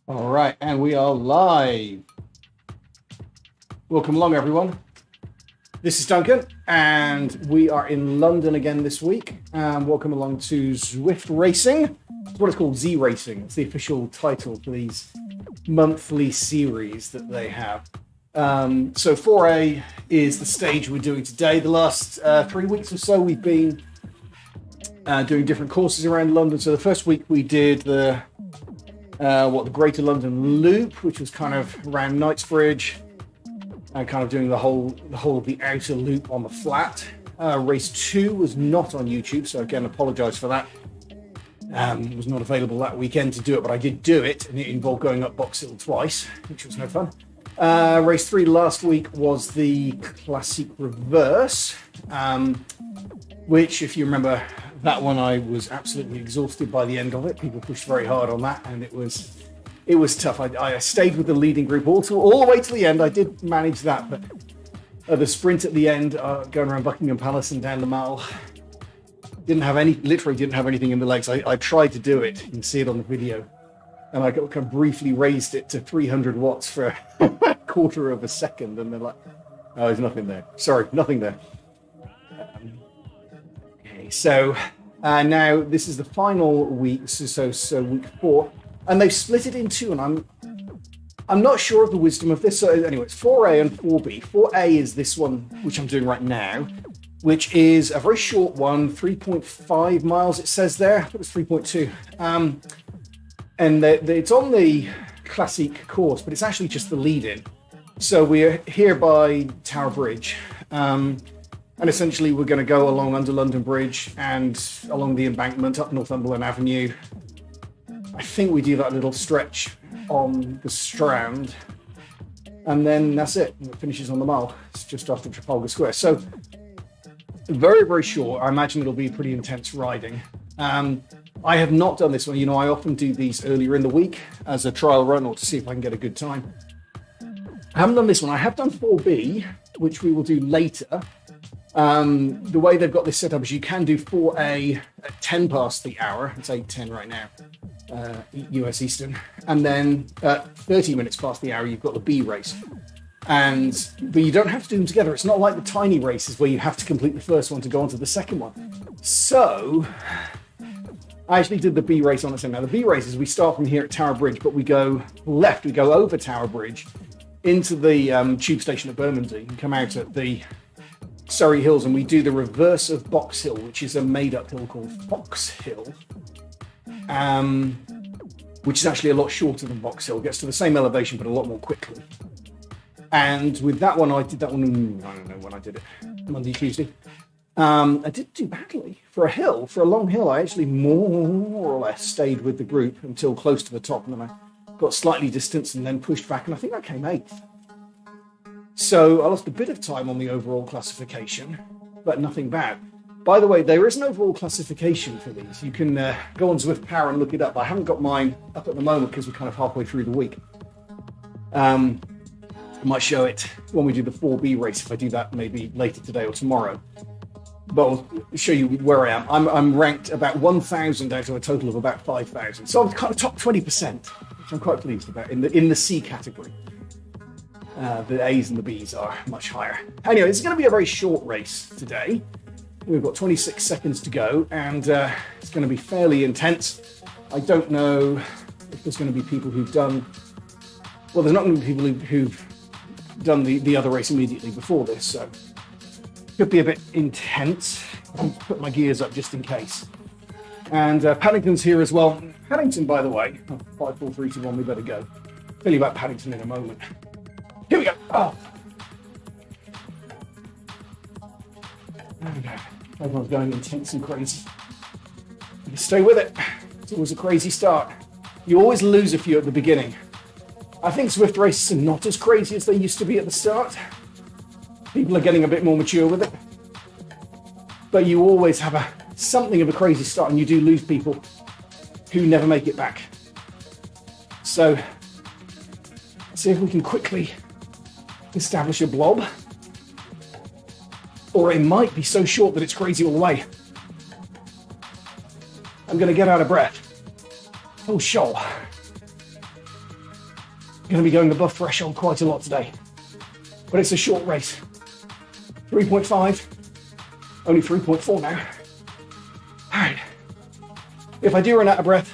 All right, and we are live. Welcome along, everyone. This is Duncan, and we are in London again this week. Welcome along to Zwift Racing. It's what it's called, Z Racing. It's the official title for these monthly series that they have. So 4A is the stage we're doing today. The last 3 weeks or so, we've been doing different courses around London. So the first week we did the Greater London Loop, which was kind of around Knightsbridge, and kind of doing the whole of the outer loop on the flat. Race 2 was not on YouTube, so again, apologise for that. It was not available that weekend to do it, but I did do it, and it involved going up Box Hill twice, which was no fun. Race 3 last week was the Classique Reverse, which, if you remember that one, I was absolutely exhausted by the end of it. People pushed very hard on that, and it was tough. I stayed with the leading group all the way to the end. I did manage that, but the sprint at the end, going around Buckingham Palace and down the Mall, literally didn't have anything in the legs. I tried to do it. You can see it on the video, and I kind of briefly raised it to 300 watts for a quarter of a second, and they're like, "Oh, there's nothing there. Sorry, nothing there." So now this is the final week, so week 4, and they've split it in two, and I'm not sure of the wisdom of this. So anyway, it's 4A and 4B. 4A is this one, which I'm doing right now, which is a very short one, 3.5 miles. It says there, I thought it was 3.2, and it's on the Classique course, but it's actually just the lead-in. So we're here by Tower Bridge. And essentially, we're going to go along under London Bridge and along the embankment up Northumberland Avenue. I think we do that little stretch on the Strand. And then that's it. It finishes on the Mall. It's just after Trafalgar Square. So very, very short. I imagine it'll be pretty intense riding. I have not done this one. You know, I often do these earlier in the week as a trial run or to see if I can get a good time. I haven't done this one. I have done 4B, which we will do later. The way they've got this set up is you can do 4A at 10 past the hour. It's 8:10 right now, US Eastern. And then at 30 minutes past the hour, you've got the B race. But you don't have to do them together. It's not like the tiny races where you have to complete the first one to go on to the second one. So I actually did the B race on its own. Now, the B race is we start from here at Tower Bridge, but we go left, we go over Tower Bridge into the tube station at Bermondsey and come out at the Surrey Hills, and we do the reverse of Box Hill, which is a made-up hill called Fox Hill, which is actually a lot shorter than Box Hill. It gets to the same elevation, but a lot more quickly. And with that one, I did that one, I don't know when I did it, Monday, Tuesday. I didn't do badly. For a long hill, I actually more or less stayed with the group until close to the top, and then I got slightly distanced and then pushed back, and I think I came 8th. So I lost a bit of time on the overall classification, but nothing bad. By the way, there is an overall classification for these. You can go on Zwift Power and look it up. I haven't got mine up at the moment because we're kind of halfway through the week. I might show it when we do the 4B race, if I do that maybe later today or tomorrow. But I'll show you where I am. I'm ranked about 1,000 out of a total of about 5,000. So I'm kind of top 20%, which I'm quite pleased about in the C category. The A's and the B's are much higher. Anyway, it's going to be a very short race today. We've got 26 seconds to go, and it's going to be fairly intense. I don't know if there's going to be people who've done... Well, there's not going to be people who've done the other race immediately before this, so it could be a bit intense. I'll put my gears up just in case. And Paddington's here as well. Paddington, by the way, 5, 4, 3, 2, 1, we better go. I'll tell you about Paddington in a moment. Here we go. Oh. There we go. Everyone's going intense and crazy. You stay with it. It's always a crazy start. You always lose a few at the beginning. I think Zwift races are not as crazy as they used to be at the start. People are getting a bit more mature with it. But you always have something of a crazy start, and you do lose people who never make it back. So, let's see if we can quickly establish a blob, or it might be so short that it's crazy all the way. I'm going to get out of breath. Oh, sure. Going to be going above threshold quite a lot today. But it's a short race. 3.5, only 3.4 now. All right. If I do run out of breath,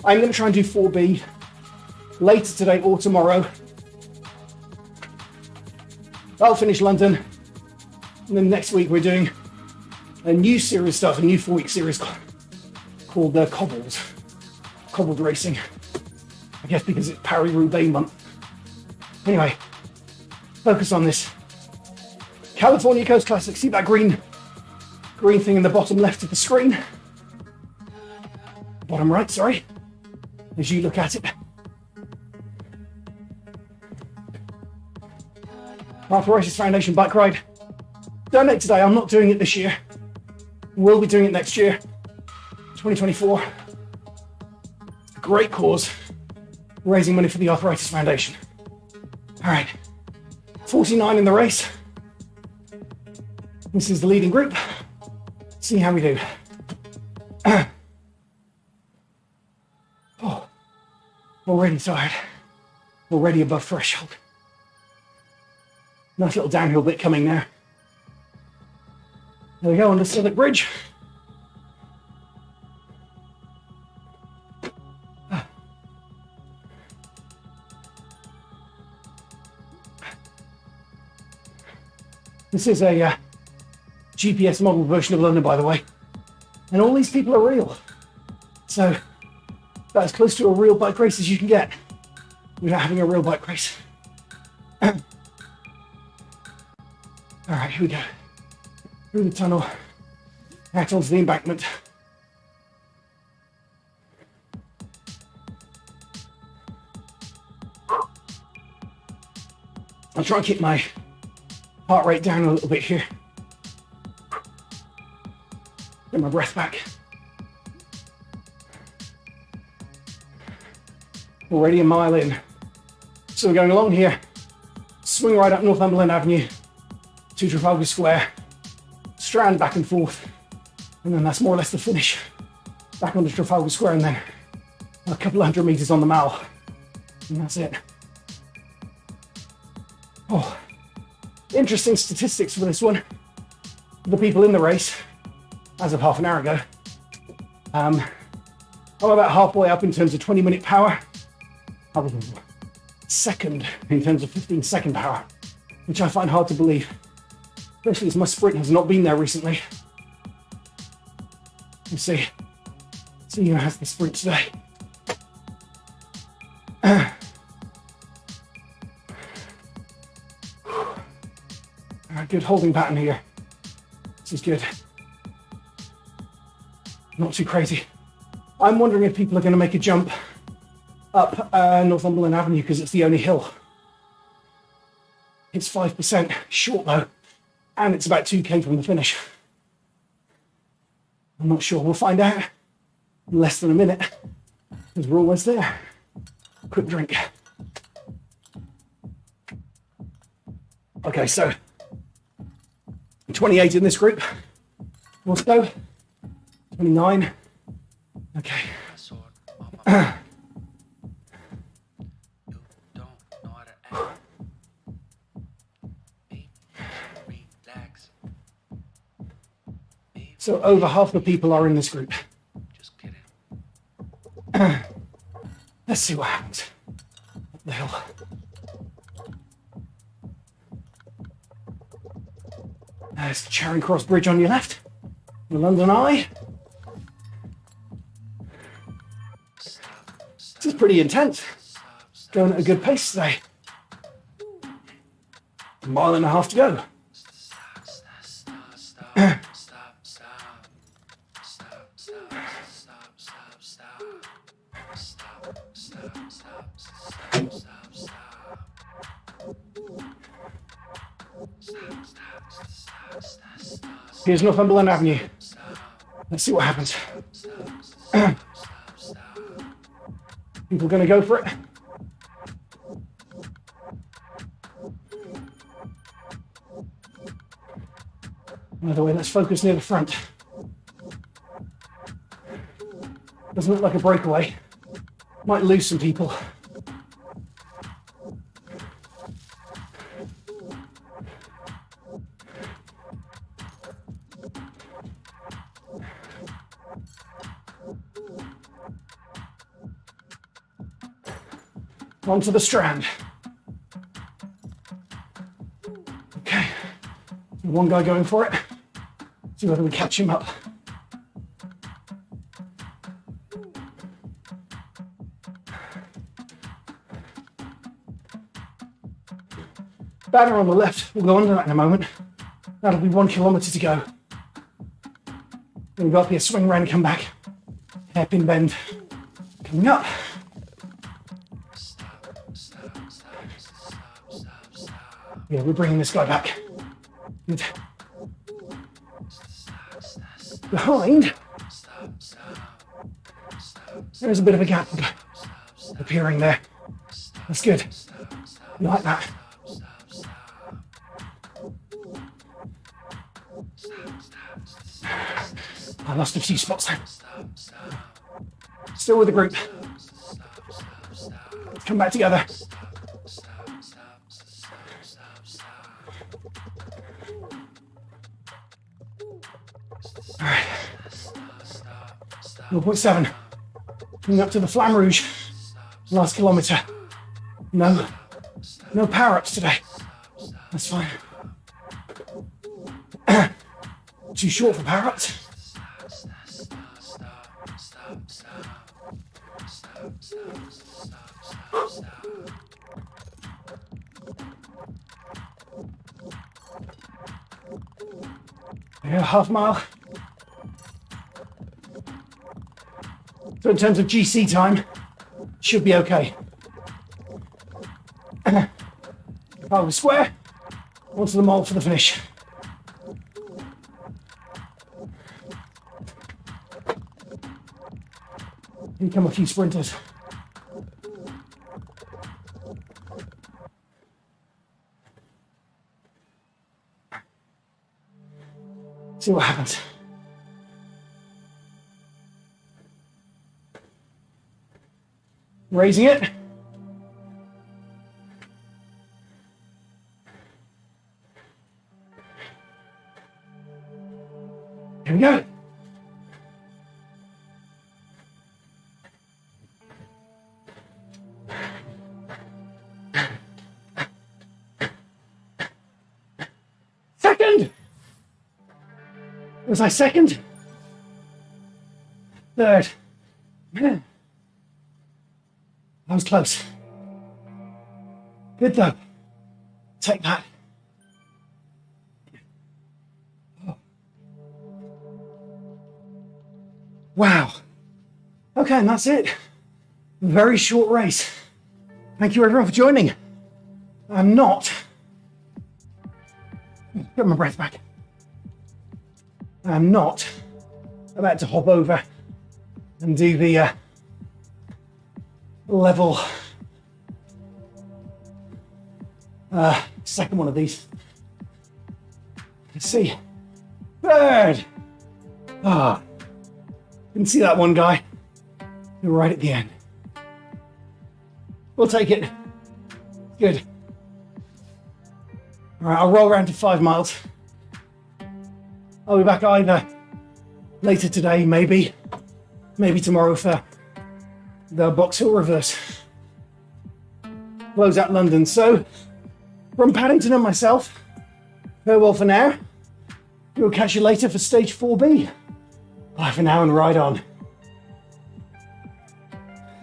I'm going to try and do 4B later today or tomorrow. I'll finish London, and then next week we're doing a new series stuff, a new 4-week series called Cobbled Racing. I guess because it's Paris-Roubaix month. Anyway, focus on this. California Coast Classic. See that green thing in the bottom left of the screen? Bottom right, sorry. As you look at it. Arthritis Foundation bike ride. Donate today. I'm not doing it this year. We'll be doing it next year. 2024. Great cause. Raising money for the Arthritis Foundation. All right. 49 in the race. This is the leading group. See how we do. Oh, already tired. Already above threshold. Nice little downhill bit coming now. There we go on the Southwark Bridge. This is a GPS model version of London, by the way. And all these people are real. So that's as close to a real bike race as you can get without having a real bike race. All right, here we go. Through the tunnel, out onto the embankment. I'll try and keep my heart rate down a little bit here. Get my breath back. Already a mile in. So we're going along here. Swing right up Northumberland Avenue to Trafalgar Square. Strand back and forth. And then that's more or less the finish. Back onto Trafalgar Square and then a couple of 100 meters on the Mall. And that's it. Oh, interesting statistics for this one. The people in the race, as of half an hour ago, I'm about halfway up in terms of 20-minute power. I'm second in terms of 15-second power, which I find hard to believe, especially as my sprint has not been there recently. Let's see who has the sprint today. Good holding pattern here. This is good. Not too crazy. I'm wondering if people are going to make a jump up Northumberland Avenue because it's the only hill. It's 5% short though, and it's about 2k from the finish. I'm not sure. We'll find out in less than a minute because we're almost there. Quick drink. Okay, so 28 in this group. Let's go. 29. Okay. So over half the people are in this group. Just kidding. Let's see what happens. Up the hill. There's Charing Cross Bridge on your left. The London Eye. This is pretty intense. Going at a good pace today. A mile and a half to go. Here's Northumberland Avenue. Let's see what happens. People going to go for it. By the way, let's focus near the front. Doesn't look like a breakaway. Might lose some people. onto the strand. Okay, one guy going for it. See whether we catch him up. Banner on the left, we'll go under that in a moment. That'll be 1 kilometre to go. Then we've got the swing round and come back. Hairpin bend. Coming up. Yeah, we're bringing this guy back. Good. Behind. There's a bit of a gap appearing there. That's good. You like that? I lost a few spots there. Still with the group. Let's come back together. All right. 0.7. Coming up to the Flamme Rouge. Last kilometre. No power ups today. That's fine. Too short for power ups. Yeah, half mile. So in terms of GC time, should be okay. If I was square, onto the mole for the finish. Here come a few sprinters. See what happens. Raising it. Here we go. Second. Was I second? Third. Man. That was close. Good though. Take that. Oh. Wow. Okay, and that's it. Very short race. Thank you everyone for joining. I'm not. Get my breath back. I'm not about to hop over and do the level second one of these. Let's see. Third. Didn't see that one guy. You're right at the end. We'll take it. Good. All right, I'll roll around to 5 miles. I'll be back either later today, maybe tomorrow for the Box Hill reverse. Close out London. So, from Paddington and myself, farewell for now. We'll catch you later for stage 4B. Bye for now and ride on.